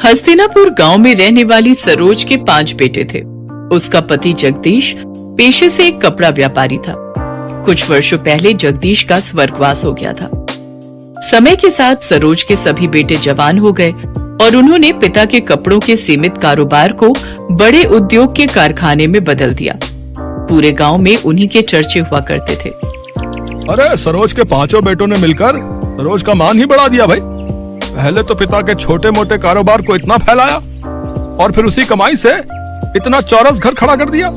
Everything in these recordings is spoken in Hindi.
हस्तिनापुर गांव में रहने वाली सरोज के 5 बेटे थे। उसका पति जगदीश पेशे से एक कपड़ा व्यापारी था। कुछ वर्षों पहले जगदीश का स्वर्गवास हो गया था। समय के साथ सरोज के सभी बेटे जवान हो गए और उन्होंने पिता के कपड़ों के सीमित कारोबार को बड़े उद्योग के कारखाने में बदल दिया। पूरे गांव में उन्हीं के चर्चे हुआ करते थे। अरे सरोज के 5 बेटों ने मिलकर सरोज का मान ही बढ़ा दिया भाई। पहले तो पिता के छोटे मोटे कारोबार को इतना फैलाया और फिर उसी कमाई से इतना चौरस घर खड़ा कर दिया।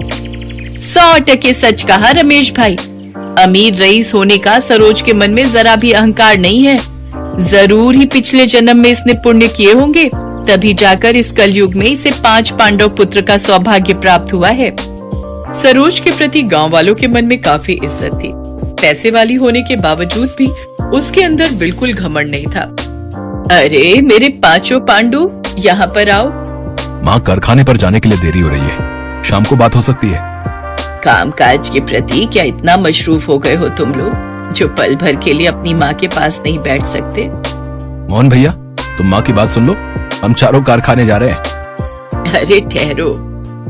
100% सच कहा रमेश भाई। अमीर रईस होने का सरोज के मन में जरा भी अहंकार नहीं है। जरूर ही पिछले जन्म में इसने पुण्य किए होंगे, तभी जाकर इस कलयुग में इसे 5 पांडव पुत्र का सौभाग्य प्राप्त हुआ है। सरोज के प्रति गांव वालों के मन में काफी इज्जत थी। पैसे वाली होने के बावजूद भी उसके अंदर बिल्कुल घमंड नहीं था। अरे मेरे 5 पांडु, यहाँ पर आओ। माँ, कारखाने पर जाने के लिए देरी हो रही है, शाम को बात हो सकती है। कामकाज के प्रति क्या इतना मशरूफ हो गए हो तुम लोग, जो पल भर के लिए अपनी माँ के पास नहीं बैठ सकते? मोहन भैया, तुम माँ की बात सुन लो, हम चारों कारखाने जा रहे हैं। अरे ठहरो,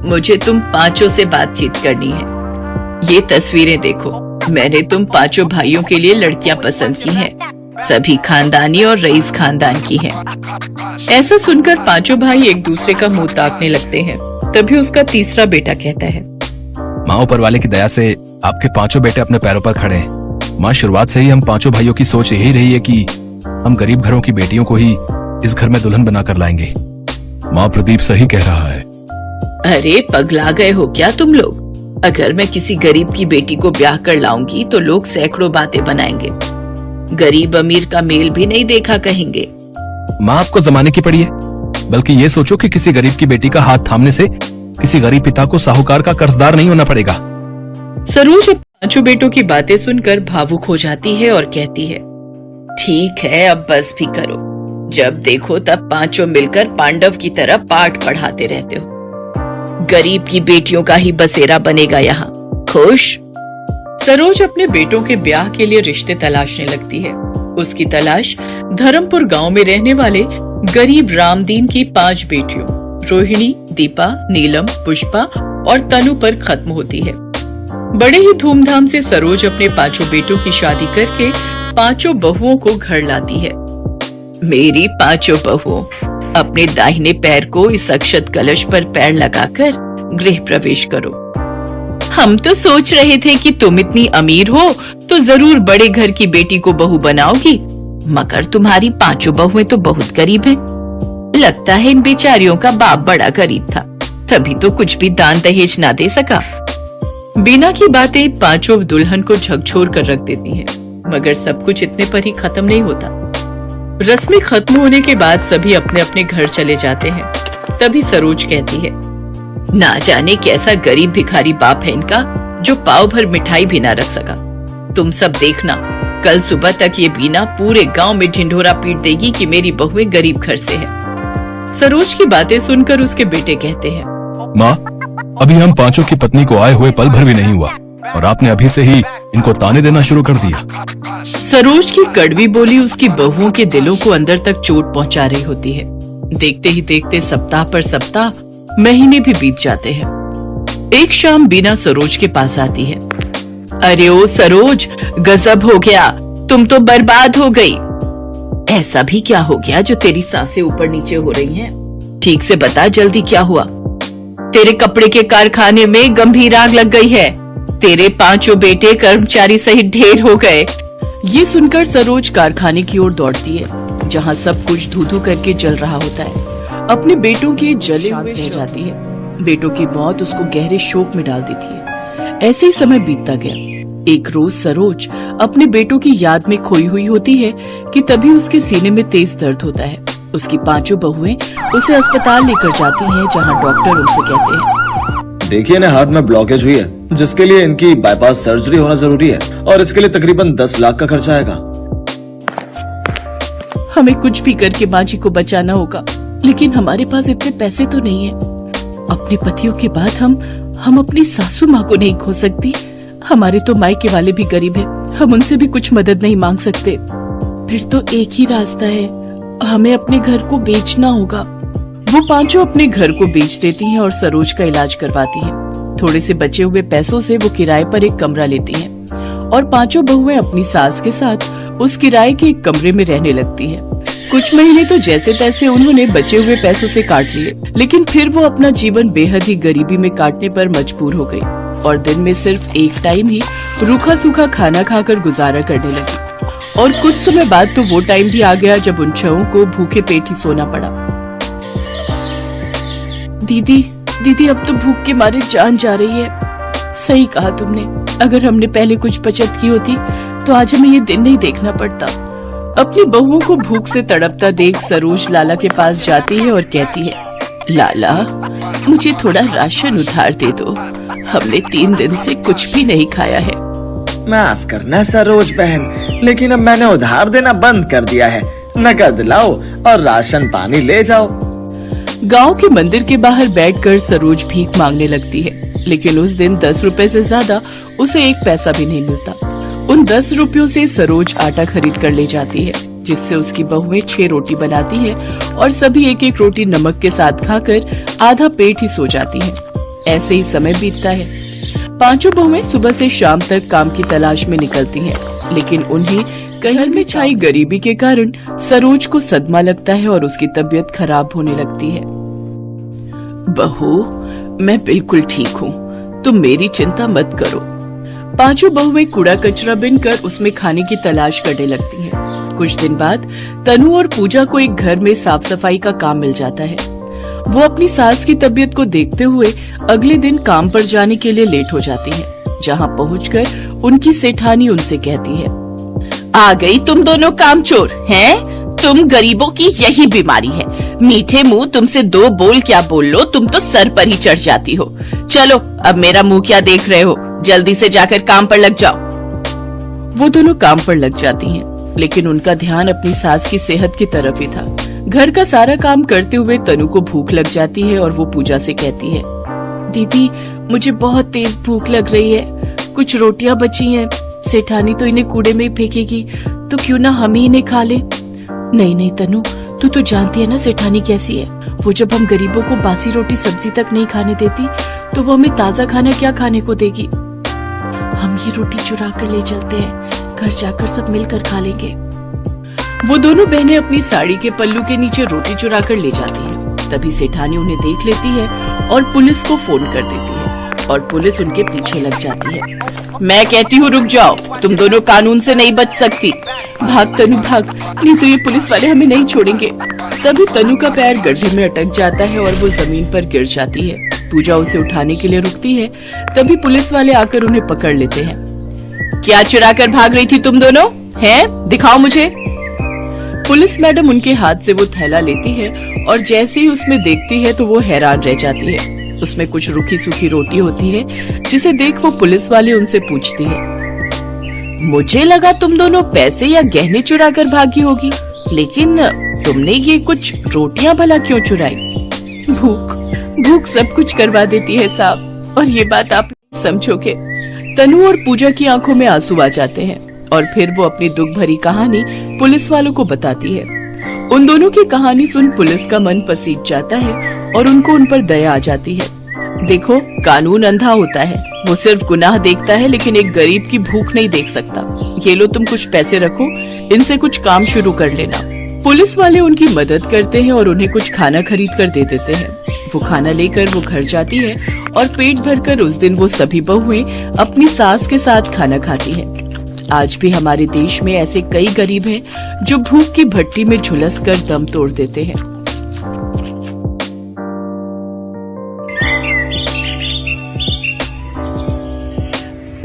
मुझे तुम 5 से बातचीत करनी है। ये तस्वीरें देखो, मैंने तुम 5 भाइयों के लिए लड़कियां पसंद की हैं। सभी खानदानी और रईस खानदान की हैं। ऐसा सुनकर 5 भाई एक दूसरे का मुंह ताकने लगते हैं। तभी उसका तीसरा बेटा कहता है, माँ, ऊपर वाले की दया से आपके 5 बेटे अपने पैरों पर खड़े हैं। माँ, शुरुआत से ही हम 5 भाइयों की सोच यही रही है कि हम गरीब घरों की बेटियों को ही इस घर में दुल्हन बनाकर लाएंगे। माँ, प्रदीप सही कह रहा है। अरे पगला गए हो क्या तुम लोग? अगर मैं किसी गरीब की बेटी को ब्याह कर लाऊंगी तो लोग सैकड़ों बातें बनाएंगे। गरीब अमीर का मेल भी नहीं देखा कहेंगे। माँ, आपको जमाने की पड़ी है, बल्कि ये सोचो कि किसी गरीब की बेटी का हाथ थामने से किसी गरीब पिता को साहूकार का कर्जदार नहीं होना पड़ेगा। सरोज 5 बेटों की बातें सुनकर भावुक हो जाती है और कहती है, ठीक है, अब बस भी करो। जब देखो तब 5 मिलकर पांडव की तरह पाठ पढ़ाते रहते हो। गरीब की बेटियों का ही बसेरा बनेगा यहाँ। खुश? सरोज अपने बेटों के ब्याह के लिए रिश्ते तलाशने लगती है। उसकी तलाश धर्मपुर गांव में रहने वाले गरीब रामदीन की 5 बेटियों रोहिणी, दीपा, नीलम, पुष्पा और तनु पर खत्म होती है। बड़े ही धूमधाम से सरोज अपने 5 बेटों की शादी करके 5 बहुओं को घर लाती है। मेरी 5 बहुओं, अपने दाहिने पैर को इस अक्षत कलश पर पैर लगाकर गृह प्रवेश करो। हम तो सोच रहे थे कि तुम इतनी अमीर हो तो जरूर बड़े घर की बेटी को बहू बनाओगी, मगर तुम्हारी 5 बहुएं तो बहुत गरीब हैं। लगता है इन बेचारियों का बाप बड़ा गरीब था, तभी तो कुछ भी दान दहेज ना दे सका। बीना की बातें 5 दुल्हन को झकझोर कर रख देती हैं, मगर सब कुछ इतने पर ही खत्म नहीं होता। रस्में खत्म होने के बाद सभी अपने अपने घर चले जाते हैं। तभी सरोज कहती है, ना जाने कैसा गरीब भिखारी बाप है इनका, जो पाव भर मिठाई भी ना रख सका। तुम सब देखना, कल सुबह तक ये बीना पूरे गांव में ढिंढोरा पीट देगी कि मेरी बहुएं गरीब घर से है। सरोज की बातें सुनकर उसके बेटे कहते हैं, माँ, अभी हम 5 की पत्नी को आए हुए पल भर भी नहीं हुआ और आपने अभी से ही इनको ताने देना शुरू कर दिया। सरोज की कड़वी बोली उसकी बहुओं के दिलों को अंदर तक चोट पहुंचा रही होती है। देखते ही देखते सप्ताह पर सप्ताह, महीने भी बीत जाते हैं। एक शाम बीना सरोज के पास आती है। अरे ओ सरोज, गजब हो गया, तुम तो बर्बाद हो गई। ऐसा भी क्या हो गया जो तेरी सांसें ऊपर नीचे हो रही हैं? ठीक से बता, जल्दी क्या हुआ? तेरे कपड़े के कारखाने में गंभीर आग लग गई है। तेरे 5 बेटे कर्मचारी सहित ढेर हो गए। ये सुनकर सरोज कारखाने की ओर दौड़ती है, जहाँ सब कुछ धू धू करके जल रहा होता है। अपने बेटों के जले हुए रह जाती है। बेटों की मौत उसको गहरे शोक में डाल देती है। ऐसे ही समय बीतता गया। एक रोज सरोज अपने बेटों की याद में खोई हुई होती है कि तभी उसके सीने में तेज दर्द होता है। उसकी 5 बहुएं उसे अस्पताल लेकर जाती हैं, जहां डॉक्टर उनसे कहते हैं, देखिए, इन्हें हार्ट में ब्लॉकेज हुई है, जिसके लिए इनकी बाईपास सर्जरी होना जरूरी है और इसके लिए तकरीबन 10 लाख का खर्चा आएगा। हमें कुछ भी करके माँ जी को बचाना होगा, लेकिन हमारे पास इतने पैसे तो नहीं है। अपने पतियों के बाद हम अपनी सासू माँ को नहीं खो सकती। हमारे तो मायके वाले भी गरीब हैं, हम उनसे भी कुछ मदद नहीं मांग सकते। फिर तो एक ही रास्ता है, हमें अपने घर को बेचना होगा। वो पांचों अपने घर को बेच देती हैं और सरोज का इलाज करवाती हैं। थोड़े से बचे हुए पैसों से वो किराए पर एक कमरा लेती हैं और पांचों बहुएं अपनी सास के साथ उस किराए के एक कमरे में रहने लगती हैं। कुछ महीने तो जैसे तैसे उन्होंने बचे हुए पैसों से काट लिए, लेकिन फिर वो अपना जीवन बेहद ही गरीबी में काटने पर मजबूर हो गई और दिन में सिर्फ एक टाइम ही रूखा सूखा खाना खाकर गुजारा करने लगी। और कुछ समय बाद तो वो टाइम भी आ गया जब उन छहों को भूखे पेट ही सोना पड़ा। दीदी अब तो भूख के मारे जान जा रही है। सही कहा तुमने, अगर हमने पहले कुछ बचत की होती तो आज हमें ये दिन नहीं देखना पड़ता। अपनी बहुओं को भूख से तड़पता देख सरोज लाला के पास जाती है और कहती है, लाला मुझे थोड़ा राशन उधार दे दो, हमने 3 दिन से कुछ भी नहीं खाया है। माफ करना सरोज बहन, लेकिन अब मैंने उधार देना बंद कर दिया है। नकद लाओ और राशन पानी ले जाओ। गांव के मंदिर के बाहर बैठकर सरोज भीख मांगने लगती है, लेकिन उस दिन 10 रुपए से ज्यादा उसे 1 पैसा भी नहीं मिलता। उन 10 रुपयों से सरोज आटा खरीद कर ले जाती है, जिससे उसकी बहुएं 6 रोटी बनाती है और सभी 1-1 रोटी नमक के साथ खाकर आधा पेट ही सो जाती हैं। ऐसे ही समय बीतता है। पांचों बहुएं सुबह से शाम तक काम की तलाश में निकलती हैं, लेकिन उन्हें घर में छाई गरीबी के कारण सरोज को सदमा लगता है और उसकी तबीयत खराब होने लगती है। बहू, मैं बिल्कुल ठीक हूँ, तुम मेरी चिंता मत करो। पांचों बहुएं कूड़ा कचरा बिनकर उसमें खाने की तलाश करने लगती हैं। कुछ दिन बाद तनु और पूजा को एक घर में साफ सफाई का काम मिल जाता है। वो अपनी सास की तबीयत को देखते हुए अगले दिन काम पर जाने के लिए लेट हो जाती हैं। जहाँ पहुँचकर उनकी सेठानी उनसे कहती है, आ गई तुम दोनों कामचोर हैं? तुम गरीबों की यही बीमारी है, मीठे मुंह तुमसे 2 बोल क्या बोल लो, तुम तो सर पर ही चढ़ जाती हो। चलो अब मेरा मुंह क्या देख रहे हो, जल्दी से जाकर काम पर लग जाओ। वो दोनों काम पर लग जाती हैं, लेकिन उनका ध्यान अपनी सास की सेहत की तरफ ही था। घर का सारा काम करते हुए तनु को भूख लग जाती है और वो पूजा से कहती है, दीदी मुझे बहुत तेज भूख लग रही है, कुछ रोटियां बची हैं, सेठानी तो इन्हें कूड़े में ही फेंकेगी, तो क्यों ना हम ही इन्हें खा ले। नहीं तनु, तू तो जानती है ना सेठानी कैसी है, वो जब हम गरीबों को बासी रोटी सब्जी तक नहीं खाने देती तो वो हमें ताजा खाना क्या खाने को देगी। हम ये रोटी चुरा कर ले चलते हैं, घर जाकर सब मिलकर खा लेंगे। वो दोनों बहनें अपनी साड़ी के पल्लू के नीचे रोटी चुरा कर ले जाती हैं। तभी सेठानी उन्हें देख लेती है और पुलिस को फोन कर देती है और पुलिस उनके पीछे लग जाती है। मैं कहती हूँ रुक जाओ, तुम दोनों कानून से नहीं बच सकती। भाग तनु भाग, नहीं तो ये पुलिस वाले हमें नहीं छोड़ेंगे। तभी तनु का पैर गड्ढे में अटक जाता है और वो जमीन पर गिर जाती है। पूजा उसे उठाने के लिए रुकती है, तभी पुलिस वाले आकर उन्हें पकड़ लेते हैं। क्या चुरा कर भाग रही थी तुम दोनों? हैं? दिखाओ मुझे। पुलिस मैडम उनके हाथ से वो थैला लेती है और जैसे ही उसमें देखती है तो वो हैरान रह जाती है। उसमें कुछ रूखी सूखी रोटी होती है, जिसे देख वो पुलिस वाले उनसे पूछती है, मुझे लगा तुम दोनों पैसे या गहने चुरा कर भागी होगी, लेकिन तुमने ये कुछ रोटियां भला क्यों चुराई? भूख सब कुछ करवा देती है साहब, और ये बात आप समझोगे। तनु और पूजा की आंखों में आंसू आ जाते हैं और फिर वो अपनी दुख भरी कहानी पुलिस वालों को बताती है। उन दोनों की कहानी सुन पुलिस का मन पसीज जाता है और उनको उन पर दया आ जाती है। देखो, कानून अंधा होता है, वो सिर्फ गुनाह देखता है लेकिन एक गरीब की भूख नहीं देख सकता। ये लो तुम कुछ पैसे रखो, इनसे कुछ काम शुरू कर लेना। पुलिस वाले उनकी मदद करते हैं और उन्हें कुछ खाना खरीद कर दे देते हैं। वो खाना लेकर वो घर जाती है और पेट भरकर उस दिन वो सभी बहुएं अपनी सास के साथ खाना खाती है। आज भी हमारे देश में ऐसे कई गरीब हैं जो भूख की भट्टी में झुलस कर दम तोड़ देते हैं।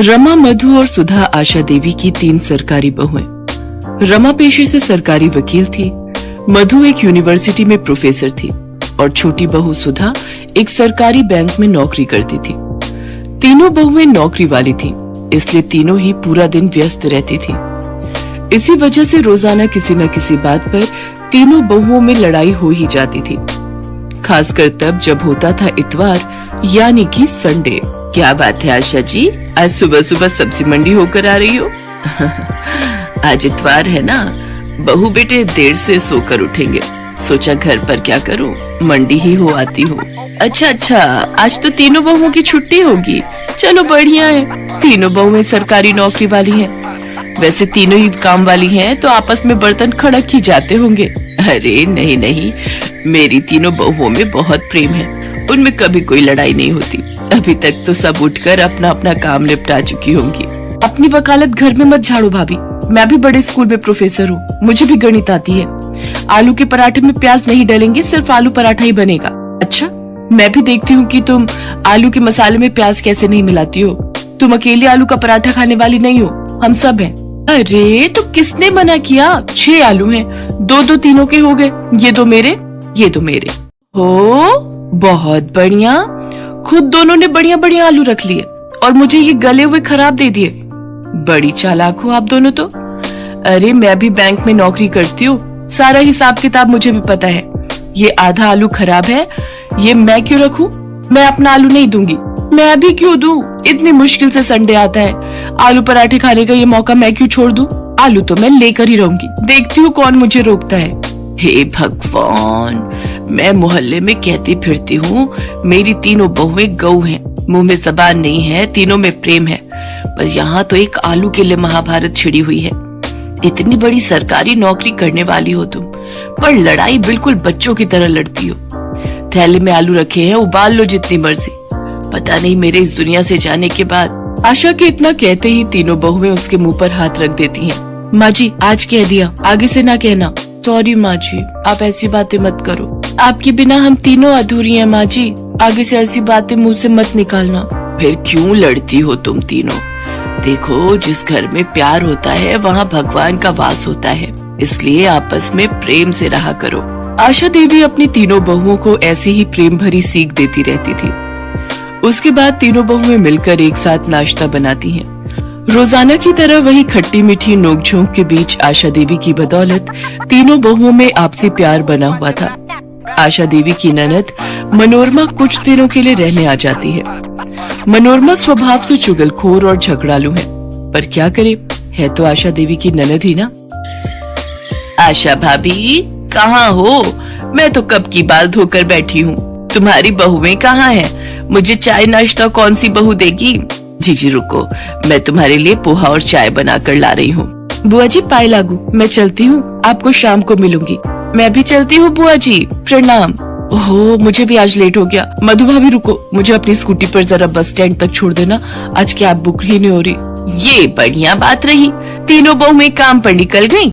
रमा, मधु और सुधा आशा देवी की 3 सरकारी बहुएं। रमा पेशे से सरकारी वकील थी, मधु एक यूनिवर्सिटी में प्रोफेसर थी और छोटी बहू सुधा एक सरकारी बैंक में नौकरी करती थी। तीनों बहुएं नौकरी वाली थीं, इसलिए तीनों ही पूरा दिन व्यस्त रहती थी। इसी वजह से रोजाना किसी न किसी बात पर तीनों बहुओं में लड़ाई हो ही जाती थी, खासकर तब जब होता था इतवार यानी कि संडे। क्या बात है आशा जी, आज सुबह सुबह सब्जी मंडी होकर आ रही हो? आज इतवार है ना, बहू बेटे देर से सोकर उठेंगे, सोचा घर पर क्या करूं, मंडी ही हो आती हूँ। अच्छा, आज तो तीनों बहुओं की छुट्टी होगी। चलो बढ़िया है, तीनों बहुएं सरकारी नौकरी वाली हैं। वैसे तीनों ही काम वाली हैं तो आपस में बर्तन खड़क ही जाते होंगे। अरे नहीं, मेरी तीनों बहुओं में बहुत प्रेम है, उनमें कभी कोई लड़ाई नहीं होती। अभी तक तो सब उठकर अपना अपना काम निपटा चुकी होंगी। अपनी वकालत घर में मत झाड़ो भाभी, मैं भी बड़े स्कूल में प्रोफेसर हूँ, मुझे भी गणित आती है। आलू के पराठे में प्याज नहीं डलेंगे, सिर्फ आलू पराठा ही बनेगा। अच्छा, मैं भी देखती हूँ कि तुम आलू के मसाले में प्याज कैसे नहीं मिलाती हो। तुम अकेले आलू का पराठा खाने वाली नहीं हो, हम सब हैं। अरे तो किसने मना किया? 6 आलू हैं, 2 तीनों के हो गए, ये 2 मेरे, ये 2 मेरे। हो बहुत बढ़िया, खुद दोनों ने बढ़िया आलू रख लिए और मुझे ये गले हुए खराब दे दिए। बड़ी चालाक हो आप दोनों तो। अरे मैं भी बैंक में नौकरी करती हूँ, सारा हिसाब किताब मुझे भी पता है। ये आधा आलू खराब है, ये मैं क्यों रखूं? मैं अपना आलू नहीं दूंगी। मैं भी क्यों दूं? इतनी मुश्किल से संडे आता है, आलू पराठे खाने का ये मौका मैं क्यों छोड़ दूं? आलू तो मैं लेकर ही रहूंगी, देखती हूँ कौन मुझे रोकता है। हे भगवान, मैं मोहल्ले में कहती फिरती हूँ मेरी तीनों बहुएं गऊ हैं, मुंह में जबान नहीं है, तीनों में प्रेम है, पर यहाँ तो एक आलू के लिए महाभारत छिड़ी हुई है। इतनी बड़ी सरकारी नौकरी करने वाली हो तुम, पर लड़ाई बिल्कुल बच्चों की तरह लड़ती हो। थैले में आलू रखे हैं, उबाल लो जितनी मर्जी। पता नहीं मेरे इस दुनिया से जाने के बाद। आशा के इतना कहते ही तीनों बहुएं उसके मुंह पर हाथ रख देती हैं। माँ जी, आज कह दिया, आगे से ना कहना। सॉरी माँ जी, आप ऐसी बातें मत करो, आपके बिना हम तीनों अधूरी हैं माँ जी, आगे से ऐसी बातें मुंह से मत निकालना। फिर क्यों लड़ती हो तुम तीनों? देखो, जिस घर में प्यार होता है वहाँ भगवान का वास होता है, इसलिए आपस में प्रेम से रहा करो। आशा देवी अपनी तीनों बहुओं को ऐसी ही प्रेम भरी सीख देती रहती थी। उसके बाद तीनों बहुएं मिलकर एक साथ नाश्ता बनाती हैं। रोजाना की तरह वही खट्टी मीठी नोकझोंक के बीच आशा देवी की बदौलत तीनों बहुओं में आपसी प्यार बना हुआ था। आशा देवी की ननद मनोरमा कुछ दिनों के लिए रहने आ जाती है। मनोरमा स्वभाव से चुगलखोर और झगड़ालू है, पर क्या करे, है तो आशा देवी की ननद ही ना। आशा भाभी कहाँ हो? मैं तो कब की बाल धोकर बैठी हूँ, तुम्हारी बहुएं कहाँ हैं? मुझे चाय नाश्ता कौन सी बहू देगी? जी रुको, मैं तुम्हारे लिए पोहा और चाय बना कर ला रही हूँ। बुआ जी पाए लागू, मैं चलती हूँ, आपको शाम को मिलूंगी। मैं भी चलती हूँ बुआ जी, प्रणाम। ओहो, मुझे भी आज लेट हो गया। मधु भाभी रुको, मुझे अपनी स्कूटी पर जरा बस स्टैंड तक छोड़ देना, आज कैब बुक ही नहीं हो रही। ये बढ़िया बात रही, तीनों बहुएं काम पर निकल गयी।